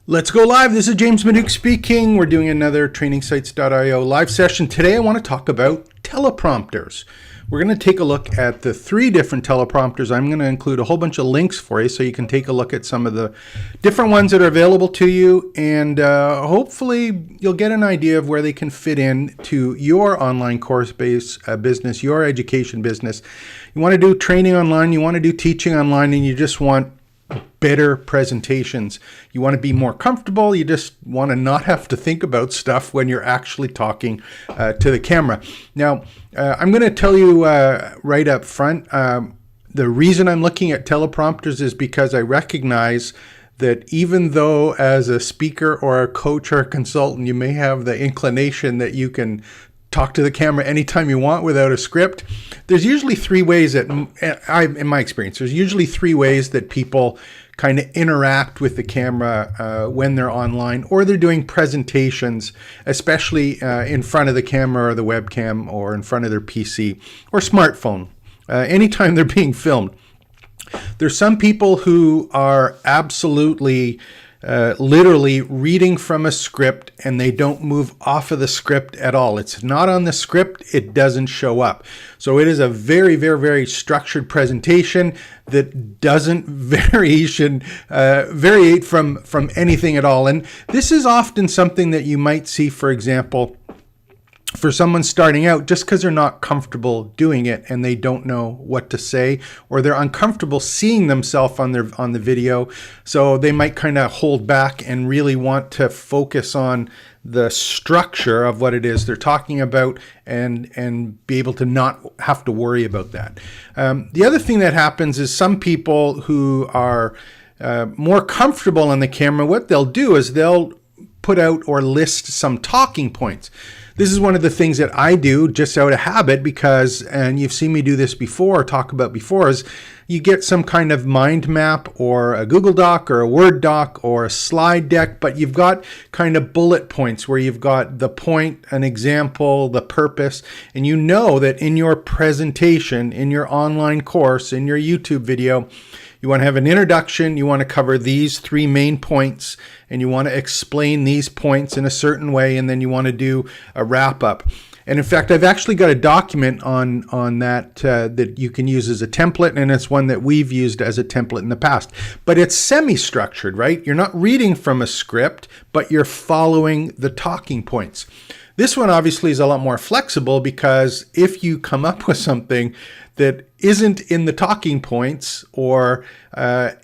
Let's go live. This is James Maduke speaking. We're doing another TrainingSites.io live session. Today I want to talk about teleprompters. We're going to take a look at the 3 different teleprompters. I'm going to include a whole bunch of links for you so you can take a look at some of the different ones that are available to you, and hopefully you'll get an idea of where they can fit in to your online course-based business, your education business. You want to do training online, you want to do teaching online, and you just want better presentations. You want to be more comfortable. You just want to not have to think about stuff when you're actually talking to the camera. Now, I'm going to tell you right up front, the reason I'm looking at teleprompters is because I recognize that even though as a speaker or a coach or a consultant, you may have the inclination that you can talk to the camera anytime you want without a script, there's usually 3 ways that, in my experience, there's usually 3 ways that people kind of interact with the camera when they're online or they're doing presentations, especially in front of the camera or the webcam or in front of their PC or smartphone, anytime they're being filmed. There's some people who are absolutely literally reading from a script and they don't move off of the script at all. It's not on the script, it doesn't show up. So it is a very, very, very structured presentation that doesn't variate from anything at all. And this is often something that you might see, for example, for someone starting out, just because they're not comfortable doing it and they don't know what to say, or they're uncomfortable seeing themselves on the video, so they might kind of hold back and really want to focus on the structure of what it is they're talking about and be able to not have to worry about that. The other thing that happens is some people who are more comfortable on the camera, what they'll do is they'll put out or list some talking points. This is one of the things that I do just out of habit because, and you've seen me do this before, talk about before, is you get some kind of mind map or a Google Doc or a Word doc or a slide deck, but you've got kind of bullet points where you've got the point, an example, the purpose, and you know that in your presentation, in your online course, in your YouTube video, you want to have an introduction, you want to cover these 3 main points, and you want to explain these points in a certain way, and then you want to do a wrap-up. And in fact, I've actually got a document on that that you can use as a template, and it's one that we've used as a template in the past. But it's semi-structured, right? You're not reading from a script, but you're following the talking points. This one obviously is a lot more flexible because if you come up with something that isn't in the talking points or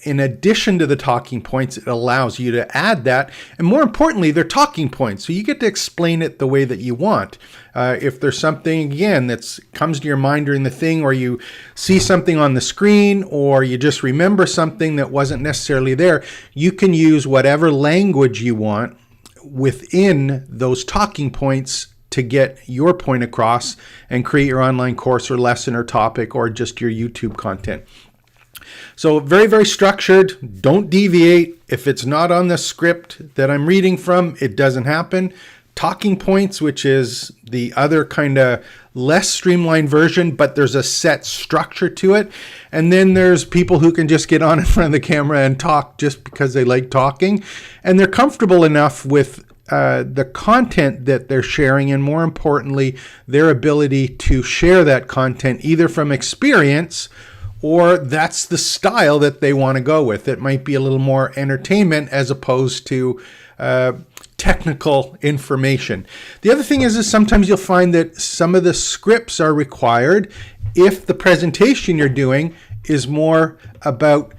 in addition to the talking points, it allows you to add that. And more importantly, they're talking points. So you get to explain it the way that you want. If there's something, again, that comes to your mind during the thing, or you see something on the screen, or you just remember something that wasn't necessarily there, you can use whatever language you want within those talking points to get your point across and create your online course or lesson or topic or just your YouTube content. So very, very structured. Don't deviate. If it's not on the script that I'm reading from, it doesn't happen. Talking points, which is the other kind of less streamlined version, but there's a set structure to it. And then there's people who can just get on in front of the camera and talk just because they like talking. And they're comfortable enough with the content that they're sharing, and more importantly, their ability to share that content either from experience or that's the style that they want to go with. It might be a little more entertainment as opposed to technical information. The other thing is sometimes you'll find that some of the scripts are required if the presentation you're doing is more about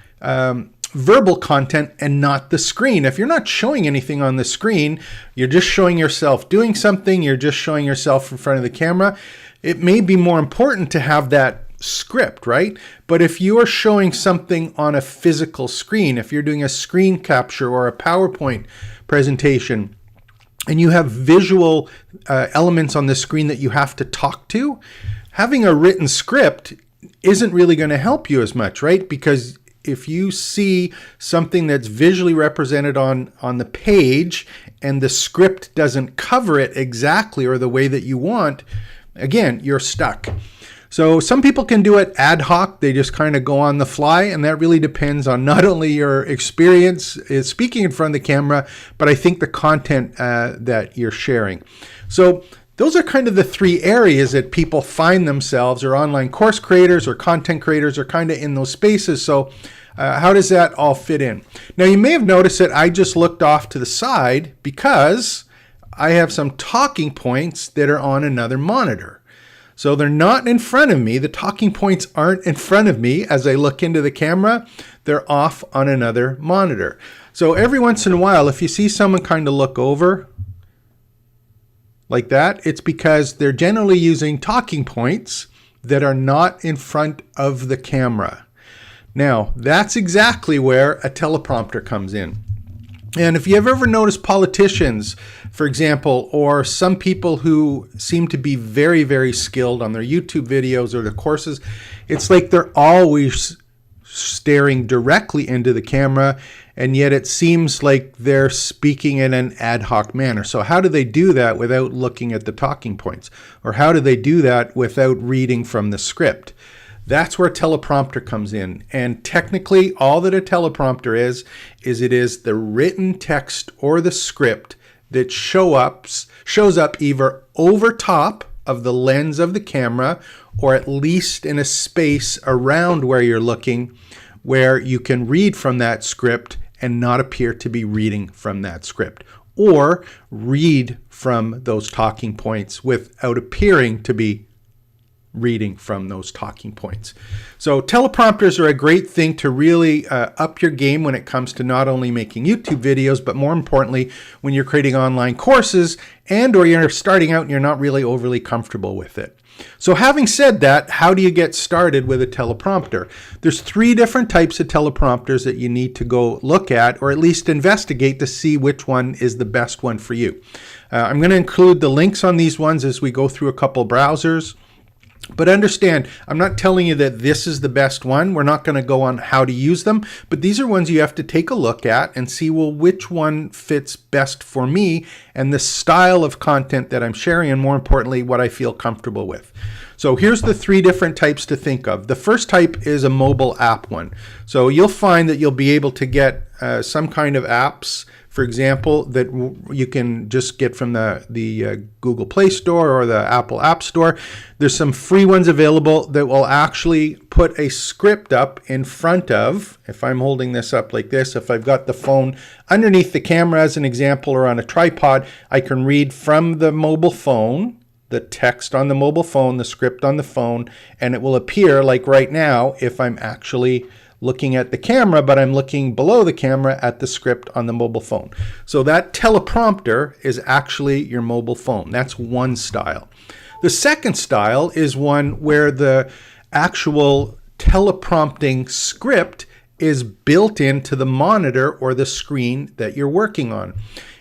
verbal content and not the screen. If you're not showing anything on the screen, you're just showing yourself doing something, you're just showing yourself in front of the camera, it may be more important to have that script, right? But if you are showing something on a physical screen, if you're doing a screen capture or a PowerPoint presentation, and you have visual elements on the screen that you have to talk to, having a written script isn't really going to help you as much, right? Because if you see something that's visually represented on the page and the script doesn't cover it exactly or the way that you want, again, you're stuck. So some people can do it ad hoc. They just kind of go on the fly, and that really depends on not only your experience speaking in front of the camera, but I think the content that you're sharing. So those are kind of the three areas that people find themselves, or online course creators or content creators are kind of in those spaces. So how does that all fit in? Now, you may have noticed that I just looked off to the side because I have some talking points that are on another monitor. So they're not in front of me. The talking points aren't in front of me as I look into the camera. They're off on another monitor. So every once in a while, if you see someone kind of look over like that, it's because they're generally using talking points that are not in front of the camera. Now, that's exactly where a teleprompter comes in. And if you have ever noticed politicians, for example, or some people who seem to be very, very skilled on their YouTube videos or their courses, it's like they're always staring directly into the camera, and yet it seems like they're speaking in an ad hoc manner. So how do they do that without looking at the talking points? Or how do they do that without reading from the script? That's where a teleprompter comes in. And technically, all that a teleprompter is it is the written text or the script that shows up either over top of the lens of the camera, or at least in a space around where you're looking, where you can read from that script and not appear to be reading from that script, or read from those talking points without appearing to be reading from those talking points. So teleprompters are a great thing to really up your game when it comes to not only making YouTube videos, but more importantly, when you're creating online courses and or you're starting out and you're not really overly comfortable with it. So having said that, how do you get started with a teleprompter? There's 3 different types of teleprompters that you need to go look at, or at least investigate to see which one is the best one for you. I'm going to include the links on these ones as we go through a couple browsers. But understand, I'm not telling you that this is the best one. We're not going to go on how to use them, but these are ones you have to take a look at and see, well, which one fits best for me and the style of content that I'm sharing, and more importantly, what I feel comfortable with. So here's the 3 different types to think of. The first type is a mobile app one. So you'll find that you'll be able to get some kind of apps, for example, that you can just get from the Google Play Store or the Apple App Store. There's some free ones available that will actually put a script up in front of, if I'm holding this up like this, if I've got the phone underneath the camera as an example or on a tripod, I can read from the mobile phone, the text on the mobile phone, the script on the phone, and it will appear like right now if I'm actually looking at the camera, but I'm looking below the camera at the script on the mobile phone. So that teleprompter is actually your mobile phone. That's one style. The second style is one where the actual teleprompting script is built into the monitor or the screen that you're working on.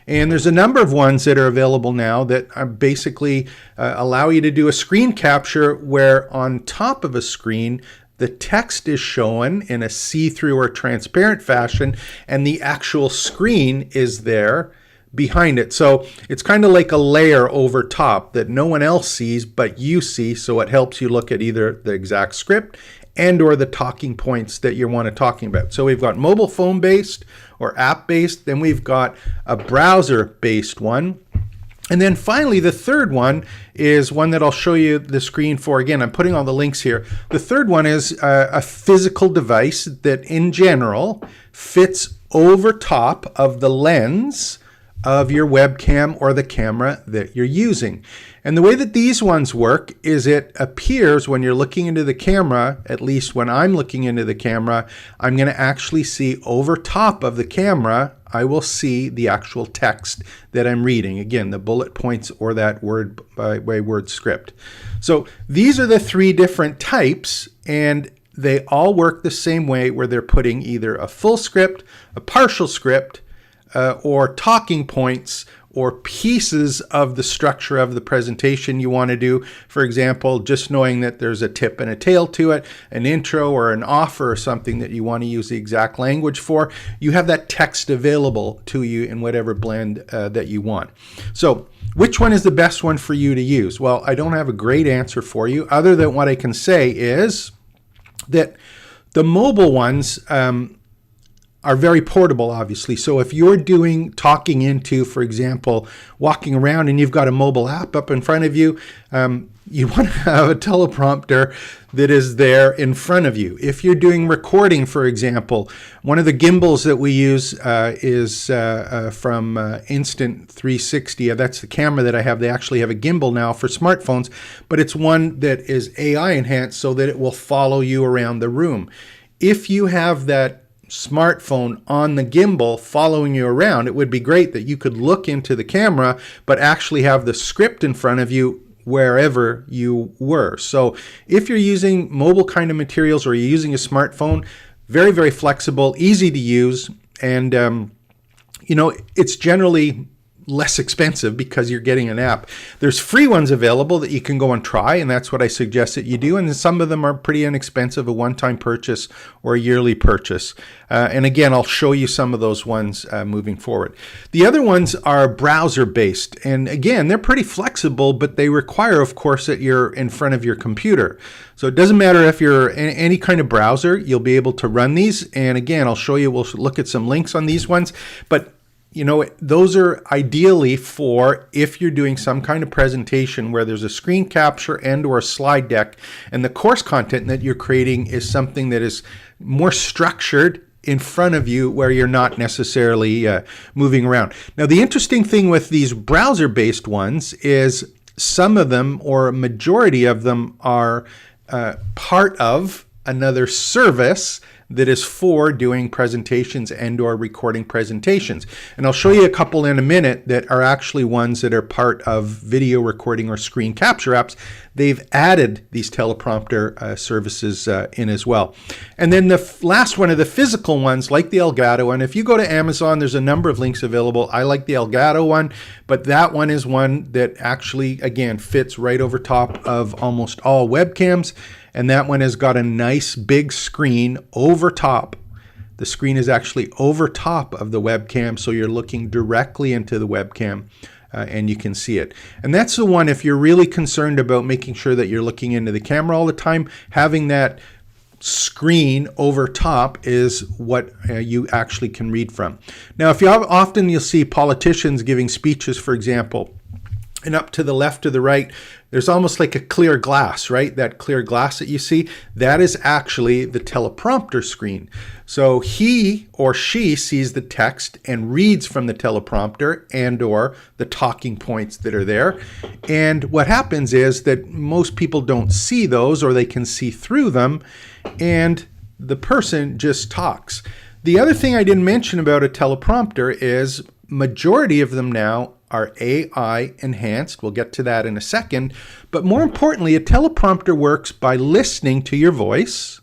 And there's a number of ones that are available now that are basically allow you to do a screen capture where on top of a screen, the text is shown in a see-through or transparent fashion, and the actual screen is there behind it. So it's kind of like a layer over top that no one else sees but you see, so it helps you look at either the exact script and or the talking points that you want to talking about. So we've got mobile phone based or app based, then we've got a browser based one. And then finally, the third one is one that I'll show you the screen for. Again, I'm putting all the links here. The third one is a physical device that in general fits over top of the lens of your webcam or the camera that you're using. And the way that these ones work is it appears when you're looking into the camera, at least when I'm looking into the camera, I'm going to actually see over top of the camera, I will see the actual text that I'm reading. Again, the bullet points or that word by word script. So these are the 3 different types, and they all work the same way where they're putting either a full script, a partial script, or talking points, or pieces of the structure of the presentation you want to do. For example, just knowing that there's a tip and a tail to it, an intro or an offer or something that you want to use the exact language for, you have that text available to you in whatever blend that you want. So which one is the best one for you to use? Well, I don't have a great answer for you, other than what I can say is that the mobile ones are very portable, obviously. So if you're talking into, for example, walking around and you've got a mobile app up in front of you, you want to have a teleprompter that is there in front of you. If you're doing recording, for example, one of the gimbals that we use is from Instant 360. That's the camera that I have. They actually have a gimbal now for smartphones, but it's one that is AI enhanced so that it will follow you around the room. If you have that smartphone on the gimbal following you around, it would be great that you could look into the camera but actually have the script in front of you wherever you were. So if you're using mobile kind of materials or you're using a smartphone, very, very flexible, easy to use, and it's generally less expensive because you're getting an app. There's free ones available that you can go and try, and that's what I suggest that you do. And some of them are pretty inexpensive, a one-time purchase or a yearly purchase. And again, I'll show you some of those ones moving forward. The other ones are browser-based, and again, they're pretty flexible, but they require, of course, that you're in front of your computer. So it doesn't matter if you're in any kind of browser, you'll be able to run these. And again, I'll show you, we'll look at some links on these ones, but those are ideally for if you're doing some kind of presentation where there's a screen capture and or a slide deck, and the course content that you're creating is something that is more structured in front of you where you're not necessarily moving around. Now, the interesting thing with these browser-based ones is some of them, or a majority of them, are part of another service that is for doing presentations and or recording presentations. And I'll show you a couple in a minute that are actually ones that are part of video recording or screen capture apps. They've added these teleprompter services in as well. And then the last one of the physical ones, like the Elgato, and if you go to Amazon, there's a number of links available. I like the Elgato one, but that one is one that actually, again, fits right over top of almost all webcams. And that one has got a nice big screen over top. The screen is actually over top of the webcam, so you're looking directly into the webcam and you can see it. And that's the one, if you're really concerned about making sure that you're looking into the camera all the time, having that screen over top is what you actually can read from. Now, if you have, often you'll see politicians giving speeches, for example, and up to the left or the right, there's almost like a clear glass, right? That clear glass that you see, that is actually the teleprompter screen. So he or she sees the text and reads from the teleprompter and or the talking points that are there. And what happens is that most people don't see those, or they can see through them, and the person just talks. The other thing I didn't mention about a teleprompter is majority of them now are AI enhanced. We'll get to that in a second. But more importantly, a teleprompter works by listening to your voice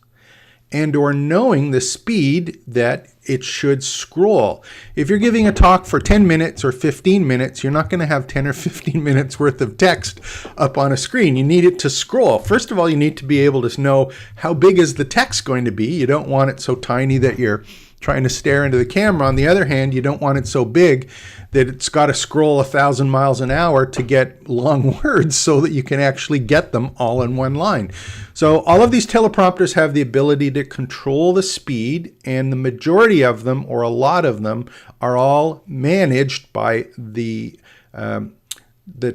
and or knowing the speed that it should scroll. If you're giving a talk for 10 minutes or 15 minutes, you're not going to have 10 or 15 minutes worth of text up on a screen. You need it to scroll. First of all, you need to be able to know how big is the text going to be. You don't want it so tiny that you're trying to stare into the camera. On the other hand, you don't want it so big that it's got to scroll 1,000 miles an hour to get long words so that you can actually get them all in one line. So all of these teleprompters have the ability to control the speed, and the majority of them, or a lot of them, are all managed by the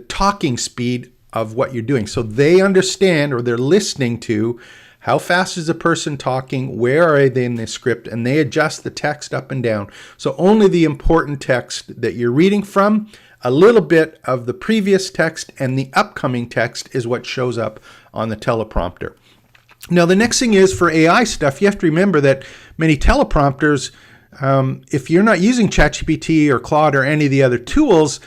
talking speed of what you're doing. So they understand, or they're listening to, how fast is the person talking, where are they in the script, and they adjust the text up and down. So only the important text that you're reading from, a little bit of the previous text, and the upcoming text is what shows up on the teleprompter. Now, the next thing is for AI stuff, you have to remember that many teleprompters, if you're not using ChatGPT or Claude or any of the other tools,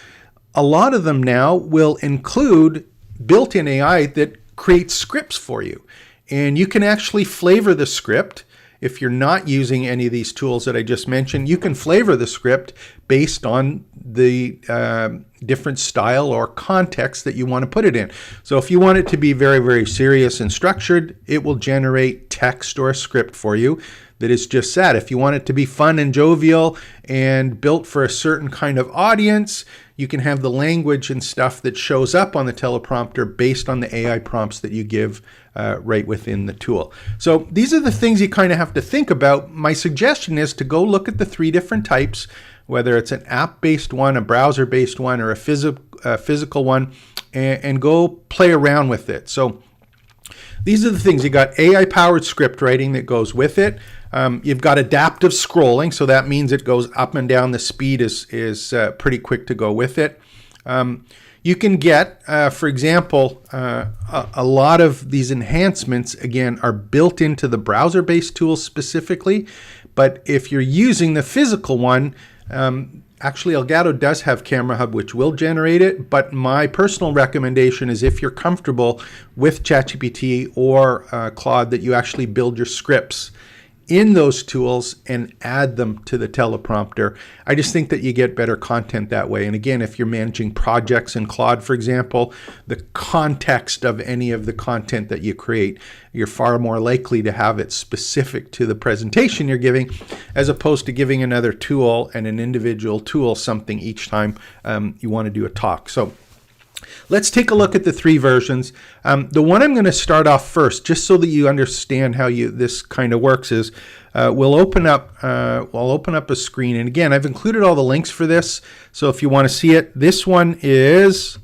a lot of them now will include built-in AI that creates scripts for you. And you can actually flavor the script. If you're not using any of these tools that I just mentioned, you can flavor the script based on the different style or context that you want to put it in. So if you want it to be very, very serious and structured, it will generate text or a script for you that is just that. If you want it to be fun and jovial and built for a certain kind of audience, you can have the language and stuff that shows up on the teleprompter based on the AI prompts that you give right within the tool. So these are the things you kind of have to think about. My suggestion is to go look at the 3 different types, whether it's an app-based one, a browser-based one, or a physical one, and go play around with it. So these are the things. You got AI-powered script writing that goes with it. You've got adaptive scrolling, so that means it goes up and down. The speed is pretty quick to go with it. You can get, for example, a lot of these enhancements, again, are built into the browser-based tools specifically. But if you're using the physical one, actually Elgato does have Camera Hub, which will generate it. But my personal recommendation is if you're comfortable with ChatGPT or Claude, that you actually build your scripts in those tools and add them to the teleprompter. I just think that you get better content that way. And again, if you're managing projects in Claude, for example, the context of any of the content that you create, you're far more likely to have it specific to the presentation you're giving, as opposed to giving another tool and an individual tool something each time you want to do a talk. So let's take a look at the 3 versions. The one I'm going to start off first, just so that you understand how this kind of works, is we'll open up a screen. And again, I've included all the links for this. So if you want to see it, this one is,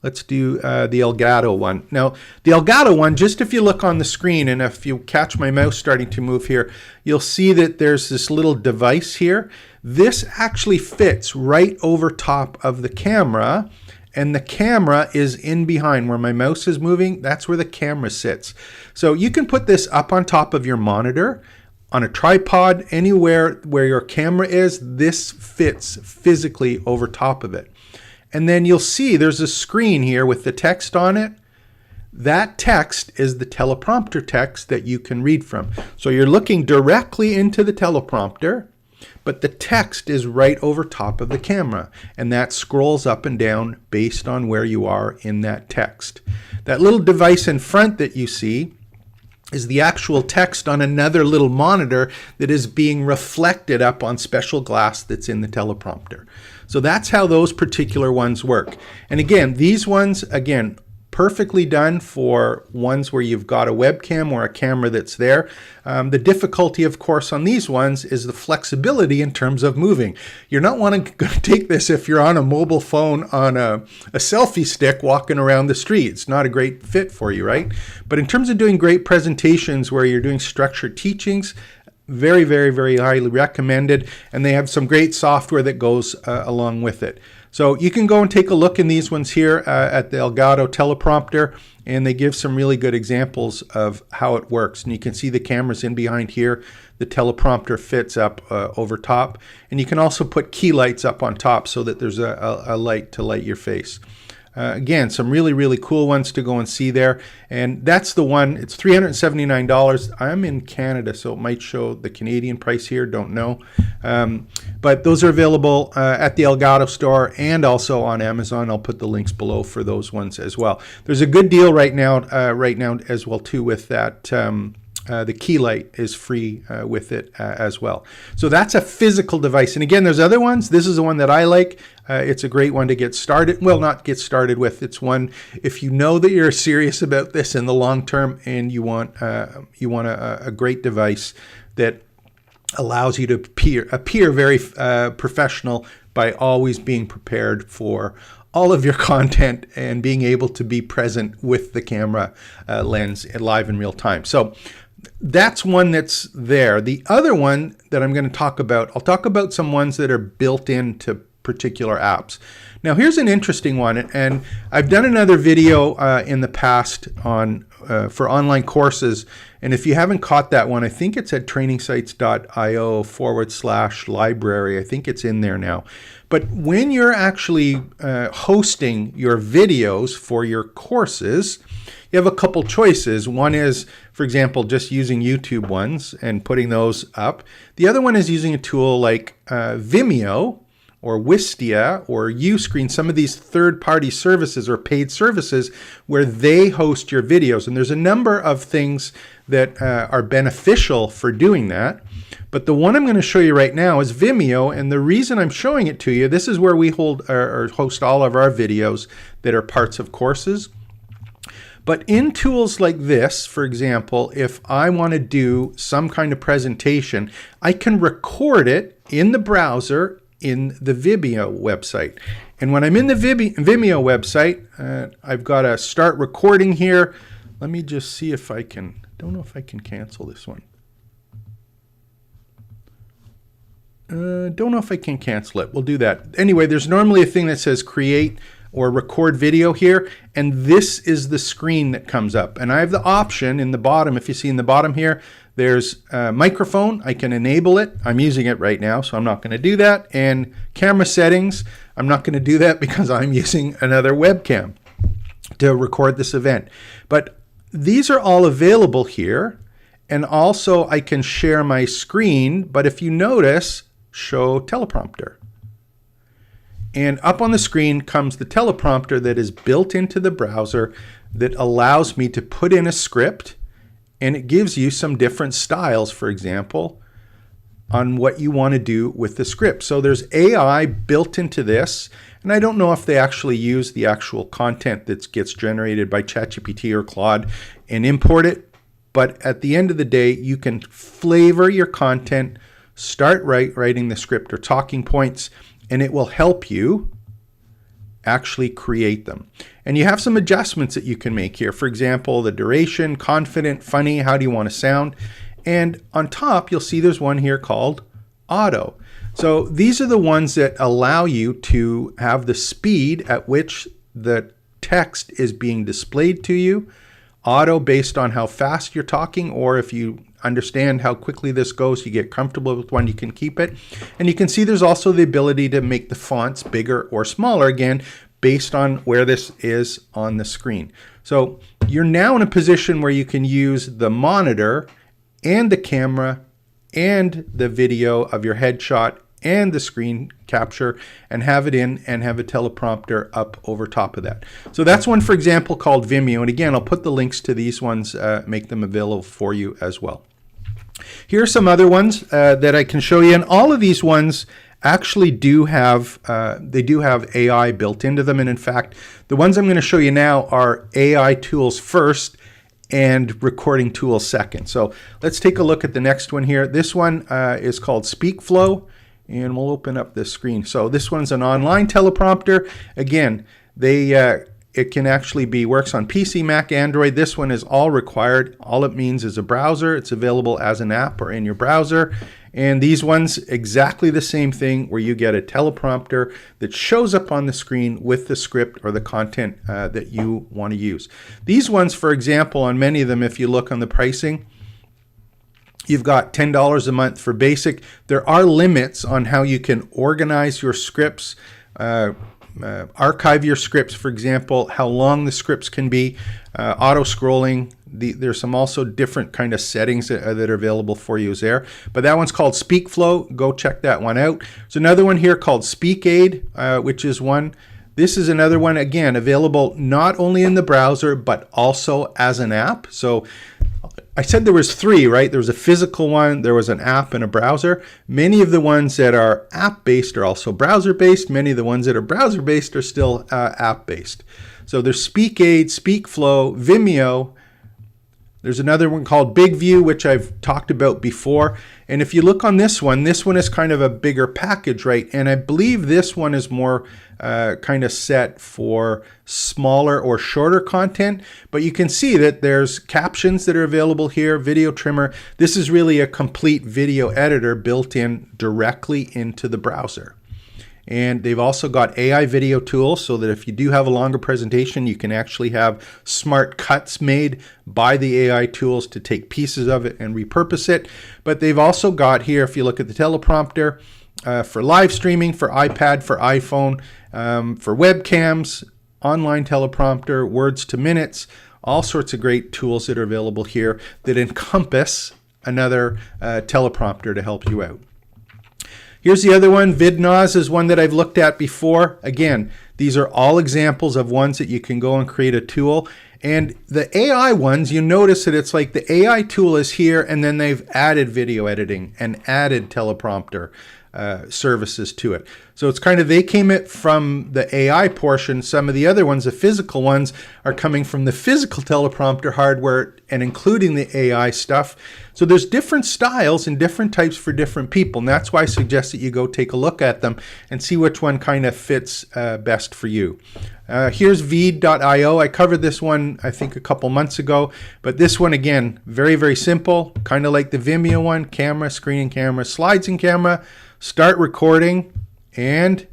let's do the Elgato one. Now, the Elgato one, just if you look on the screen, and if you catch my mouse starting to move here, you'll see that there's this little device here. This actually fits right over top of the camera. And the camera is in behind where my mouse is moving. That's where the camera sits. So you can put this up on top of your monitor, on a tripod, anywhere where your camera is. This fits physically over top of it. And then you'll see there's a screen here with the text on it. That text is the teleprompter text that you can read from. So you're looking directly into the teleprompter, but the text is right over top of the camera, and that scrolls up and down based on where you are in that text. That little device in front that you see is the actual text on another little monitor that is being reflected up on special glass that's in the teleprompter. So that's how those particular ones work. And again, these ones, again, perfectly done for ones where you've got a webcam or a camera that's there. The difficulty, of course, on these ones is the flexibility in terms of moving. You're not wanting to take this if you're on a mobile phone on a selfie stick walking around the street. It's not a great fit for you, right? But in terms of doing great presentations where you're doing structured teachings, very, very, very highly recommended. And they have some great software that goes along with it. So you can go and take a look in these ones here at the Elgato teleprompter, and they give some really good examples of how it works. And you can see the cameras in behind here. The teleprompter fits up over top. And you can also put key lights up on top so that there's a light to light your face. Again, some really, really cool ones to go and see there. And that's the one. It's $379. I'm in Canada, so it might show the Canadian price here. Don't know. But those are available at the Elgato store and also on Amazon. I'll put the links below for those ones as well. There's a good deal right now as well too with that. The key light is free with it as well. So that's a physical device. And again, there's other ones. This is the one that I like. It's a great one to get started. Well, not get started with. It's one, if you know that you're serious about this in the long term and you want a great device that allows you to appear very professional by always being prepared for all of your content and being able to be present with the camera lens live in real time. So that's one that's there. The other one that I'm going to talk about, I'll talk about some ones that are built into particular apps. Now here's an interesting one, and I've done another video in the past on for online courses, and if you haven't caught that one, I think it's at trainingsites.io/library. I think it's in there now. But when you're actually hosting your videos for your courses, you have a couple choices. One is, for example, just using YouTube ones and putting those up. The other one is using a tool like Vimeo, or Wistia or Uscreen, some of these third-party services or paid services where they host your videos. And there's a number of things that are beneficial for doing that. But the one I'm going to show you right now is Vimeo. And the reason I'm showing it to you, this is where we hold or host all of our videos that are parts of courses. But in tools like this, for example, if I want to do some kind of presentation, I can record it in the browser in the Vimeo website. And when I'm in the Vimeo website, I've got to start recording here. Let me just see if I can, don't know if I can cancel this one. Don't know if I can cancel it. We'll do that. Anyway, there's normally a thing that says create or record video here, and this is the screen that comes up. And I have the option in the bottom, if you see in the bottom here, there's a microphone. I can enable it. I'm using it right now, so I'm not going to do that. And camera settings, I'm not going to do that because I'm using another webcam to record this event. But these are all available here. And also I can share my screen, but if you notice, show teleprompter. And up on the screen comes the teleprompter that is built into the browser that allows me to put in a script, and it gives you some different styles, for example, on what you want to do with the script. So there's AI built into this, and I don't know if they actually use the actual content that gets generated by ChatGPT or Claude and import it, but at the end of the day, you can flavor your content, start writing the script or talking points, and it will help you actually create them. And you have some adjustments that you can make here. For example, the duration, confident, funny, how do you want to sound? And on top, you'll see there's one here called auto. So these are the ones that allow you to have the speed at which the text is being displayed to you. Auto based on how fast you're talking, or if you understand how quickly this goes, you get comfortable with one, you can keep it. And you can see there's also the ability to make the fonts bigger or smaller, again, based on where this is on the screen. So you're now in a position where you can use the monitor and the camera and the video of your headshot and the screen capture and have it in and have a teleprompter up over top of that. So that's one, for example, called Vimeo. And again, I'll put the links to these ones, make them available for you as well. Here are some other ones that I can show you. And all of these ones actually do have, they do have AI built into them. And in fact, the ones I'm going to show you now are AI tools first and recording tools second. So let's take a look at the next one here. This one is called SpeakFlow. And we'll open up this screen. So this one's an online teleprompter. Again, it can actually works on PC, Mac, Android. This one is all required. All it means is a browser. It's available as an app or in your browser. And these ones, exactly the same thing, where you get a teleprompter that shows up on the screen with the script or the content that you want to use. These ones, for example, on many of them, if you look on the pricing, you've got $10 a month for basic. There are limits on how you can organize your scripts, archive your scripts, for example, how long the scripts can be, auto scrolling. There's some also different kind of settings that are available for you there. But that one's called SpeakFlow. Go check that one out. There's another one here called SpeakAid, which is one. This is another one, again, available not only in the browser, but also as an app. So I said there was three, right? There was a physical one, there was an app, and a browser. Many of the ones that are app-based are also browser-based. Many of the ones that are browser-based are still app-based. So there's SpeakAid, SpeakFlow, Vimeo. There's another one called BigView, which I've talked about before. And if you look on this one is kind of a bigger package, right? And I believe this one is more kind of set for smaller or shorter content. But you can see that there's captions that are available here, video trimmer. This is really a complete video editor built in directly into the browser. And they've also got AI video tools so that if you do have a longer presentation, you can actually have smart cuts made by the AI tools to take pieces of it and repurpose it. But they've also got here, if you look at the teleprompter, for live streaming, for iPad, for iPhone, for webcams, online teleprompter, words to minutes, all sorts of great tools that are available here that encompass another teleprompter to help you out. Here's the other one. VidNaz is one that I've looked at before. Again, these are all examples of ones that you can go and create a tool. And the AI ones, you notice that it's like the AI tool is here, and then they've added video editing and added teleprompter services to it. So it's kind of, they came it from the AI portion. Some of the other ones, the physical ones, are coming from the physical teleprompter hardware and including the AI stuff. So there's different styles and different types for different people. And that's why I suggest that you go take a look at them and see which one kind of fits best for you. Here's Veed.io. I covered this one, I think, a couple months ago. But this one, again, very, very simple. Kind of like the Vimeo one. Camera, screen and camera, slides and camera. Start recording. And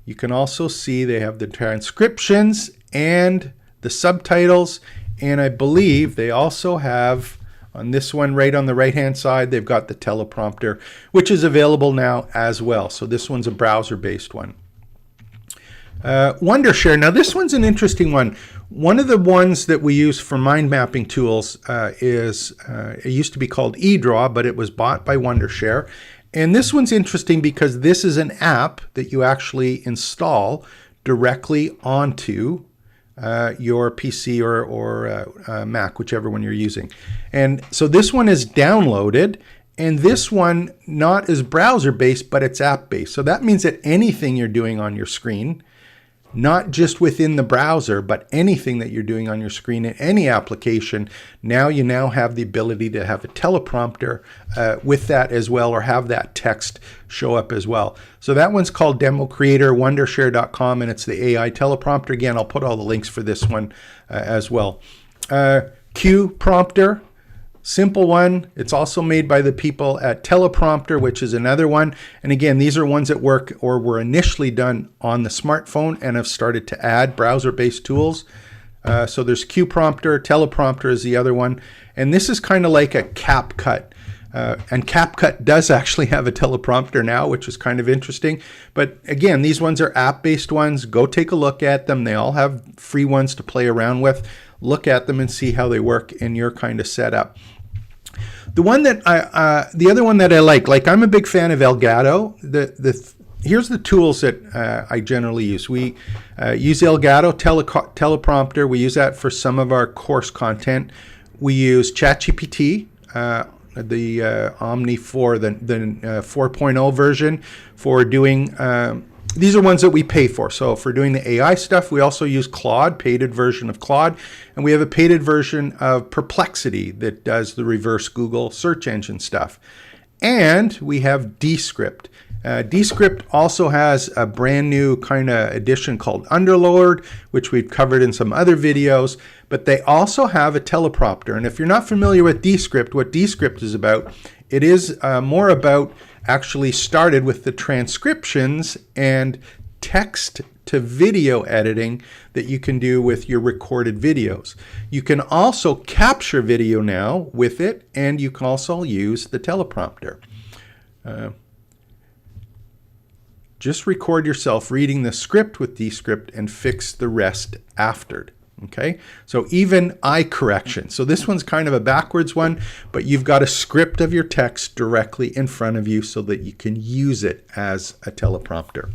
you can also see they have the transcriptions and the subtitles. And I believe they also have, on this one right on the right-hand side, they've got the teleprompter, which is available now as well. So this one's a browser-based one. Wondershare. Now this one's an interesting one. One of the ones that we use for mind mapping tools it used to be called eDraw, but it was bought by Wondershare. And this one's interesting because this is an app that you actually install directly onto your PC or Mac, whichever one you're using. And so this one is downloaded, and this one not is browser-based, but it's app-based. So that means that anything you're doing on your screen, not just within the browser, but anything that you're doing on your screen in any application, you now have the ability to have a teleprompter with that as well, or have that text show up as well. So that one's called Demo Creator, Wondershare.com, and it's the AI teleprompter. Again, I'll put all the links for this one as well. Q Prompter. Simple one. It's also made by the people at Teleprompter, which is another one. And again, these are ones that work or were initially done on the smartphone and have started to add browser-based tools. So there's QPrompter, Teleprompter is the other one. And this is kind of like a CapCut. And CapCut does actually have a teleprompter now, which is kind of interesting. But again, these ones are app-based ones. Go take a look at them. They all have free ones to play around with. Look at them and see how they work in your kind of setup. The one that the other one that I like I'm a big fan of Elgato. Here's the tools that I generally use. We use Elgato Teleprompter. We use that for some of our course content. We use ChatGPT, the Omni 4, the 4.0 version for doing. These are ones that we pay for. So for doing the AI stuff, we also use Claude, paid version of Claude. And we have a paid version of Perplexity that does the reverse Google search engine stuff. And we have Descript. Descript also has a brand new kind of edition called Underlord, which we've covered in some other videos. But they also have a teleprompter. And if you're not familiar with Descript, what Descript is about, it is more about actually started with the transcriptions and text to video editing that you can do with your recorded videos. You can also capture video now with it, and you can also use the teleprompter. Just record yourself reading the script with Descript and fix the rest after. Okay, so even eye correction. So this one's kind of a backwards one, but you've got a script of your text directly in front of you so that you can use it as a teleprompter.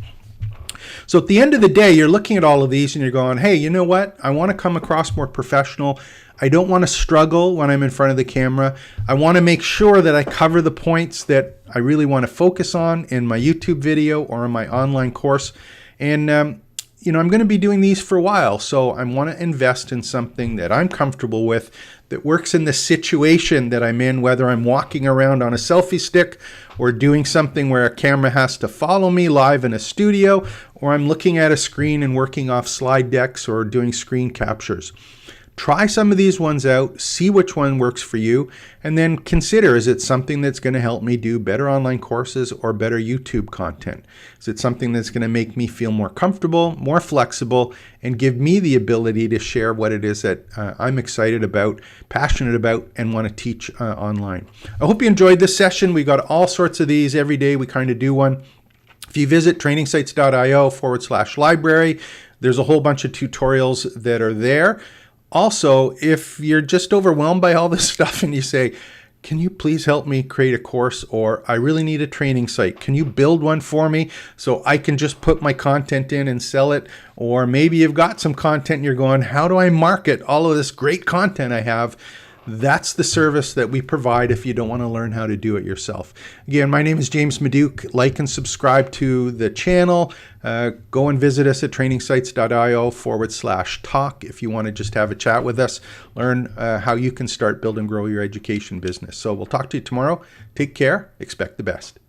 So at the end of the day, you're looking at all of these and you're going, hey, you know what? I want to come across more professional. I don't want to struggle when I'm in front of the camera. I want to make sure that I cover the points that I really want to focus on in my YouTube video or in my online course. And you know, I'm going to be doing these for a while, so I want to invest in something that I'm comfortable with, that works in the situation that I'm in, whether I'm walking around on a selfie stick or doing something where a camera has to follow me live in a studio, or I'm looking at a screen and working off slide decks or doing screen captures. Try some of these ones out, see which one works for you, and then consider, is it something that's going to help me do better online courses or better YouTube content? Is it something that's going to make me feel more comfortable, more flexible, and give me the ability to share what it is that I'm excited about, passionate about, and want to teach online? I hope you enjoyed this session. We got all sorts of these every day. We kind of do one. If you visit trainingsites.io/library, there's a whole bunch of tutorials that are there. Also, if you're just overwhelmed by all this stuff and you say, can you please help me create a course? Or I really need a training site. Can you build one for me so I can just put my content in and sell it? Or maybe you've got some content and you're going, how do I market all of this great content I have? That's the service that we provide if you don't want to learn how to do it yourself. Again, my name is James Maduke. Like and subscribe to the channel. Go and visit us at trainingsites.io/talk if you want to just have a chat with us, learn how you can start, build, and grow your education business. So we'll talk to you tomorrow. Take care. Expect the best.